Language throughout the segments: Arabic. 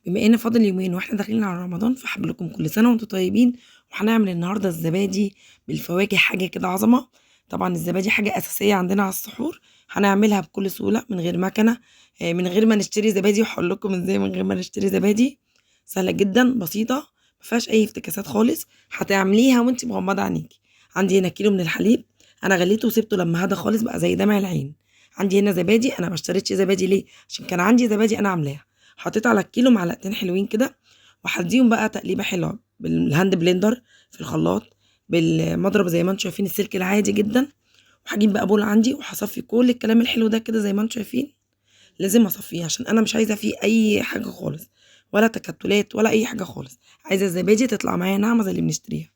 بما ان فاضل يومين واحنا داخلين على رمضان، فحب لكم كل سنه وانتم طيبين. وهنعمل النهارده الزبادي بالفواكه، حاجه كده عظمه. طبعا الزبادي حاجه اساسيه عندنا على السحور. هنعملها بكل سهوله من غير مكنه، من غير ما نشتري زبادي. وهقول لكم ازاي من غير ما نشتري زبادي. سهله جدا بسيطه، ما فيهاش اي افتكاسات خالص. هتعمليها وانت مغمضه عينيكي. عندي هنا كيلو من الحليب، انا غليته وسبته لما هدى خالص بقى زي دمع العين. عندي هنا زبادي، انا ما اشتريتش زبادي ليه؟ عشان كان عندي زبادي انا عاملاها. حطيت على الكيلو معلقتين حلوين كده، وهديهم بقى تقليبه حلوه بالهاند بلندر، في الخلاط، بالمضرب زي ما انتم شايفين السلك العادي جدا. وهجيب بقى بول عندي وهصفي كل الكلام الحلو ده كده زي ما انتم شايفين. لازم اصفيه عشان انا مش عايزه فيه اي حاجه خالص، ولا تكتلات ولا اي حاجه خالص. عايزه الزبادي تطلع معايا ناعمه زي اللي بنشتريها.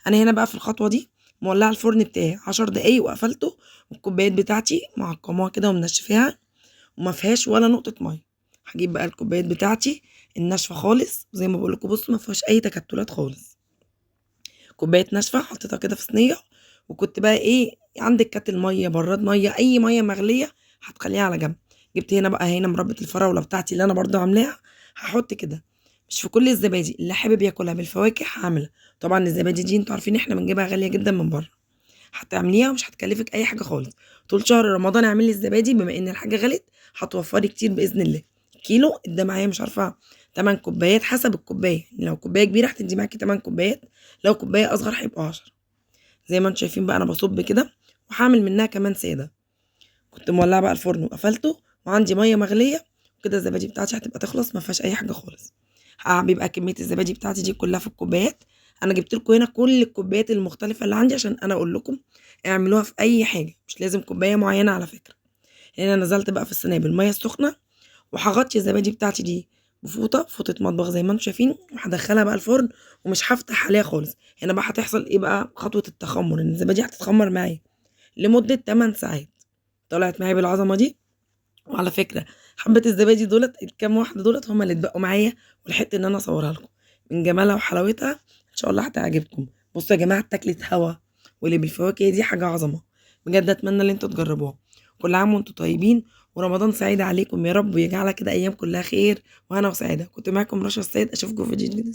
انا هنا بقى في الخطوه دي مولعه الفرن بتاعي 10 دقايق وقفلته، والكوبايات بتاعتي معقماها كده ومنشفاها، وما فيهاش ولا نقطة مَيّة. هاجيب بقى الكوبايات بتاعتي الناشفة خالص، وزي ما باقول لكم بُصّوا ما فيهاش أي تكتلات خالص. كوباية ناشفة حطيتها كده في صينية، وكنت بقى إيه، عندِك كاتل مَيّة، براد مَيّة، أي مَيّة مغلية هتخلّيها على جنب. جبت هنا مربى الفراولة بتاعتي اللي أنا برضه عاملاها، هاحط كده. مش في كل الزبادي، اللي حابب ياكلها بالفواكه هاعملها. طبعًا الزبادي دي أنتم عارفين إحنا بنجيبها غالية جدًا من برّه. هتعمليها ومش هتكلفِك أي حاجة خالص. طول شهر رمضان اعملي الزبادي، بما إن الحاجة غِلِت هتوفّري كتير بإذن الله. كيلو ادّى معايا مش عارفة 8 كوبايات حسب الكوباية، يعني لو كوباية كبيرة هتدّي معاكِ 8 كوبايات، لو كوباية أصغر هيبقوا 10. زي ما أنتم شايفين بقى أنا باصُب كده، وهاعمل منها كمان سادة. كنت مولّعة بقى الفرن وقفلته، وعندي مَيّة مغلية، وكده الزبادي بتاعتي هتبقى تخلص ما فيهاش أي حاجة خالص. بيبقى كمية الزبادي بتاعتي دي كلّها في الكوبايات. أنا جبت لكم هنا كل الكوبايات المختلفة اللي عندي عشان أنا أقول لكم اعملوها في أي حاجة، مش لازم كوباية معيّنة على فكرة. هنا نزلت بقى في الصينية بالمَيّة السخنة، وهاغطّي الزبادي بتاعتي دي بفوطة، فوطة مطبخ زي ما أنتم شايفين، وهادخّلها بقى الفرن ومش هافتح عليها خالص. هنا بقى هتحصل إيه بقى، خطوة التخمُّر، إن الزبادي هتتخمّر معايا لمدة 8 ساعات. طلعت معايا بالعظمة دي. وعلى فكرة حبّة الزبادي دُولة الكام واحدة دُولة هُم اللي اتبقوا معايا، ولحقت إن أنا أصوّرها لكم. من جمالها وحلاوتها إن شاء الله هتعجبكم. بُصّوا يا جماعة اتاكلت هوا، واللي بالفواكه دي حاجة عظمة. بجد أتمنى إن أنتم تجرّبوها. كل عام وأنتم طيبين، ورمضان سعيد عليكم يا رب، ويجعلها كده أيام كلّها خير وهنا وسعادة. كنت معاكم رشا السيد، أشوفكم في فيديو جديد.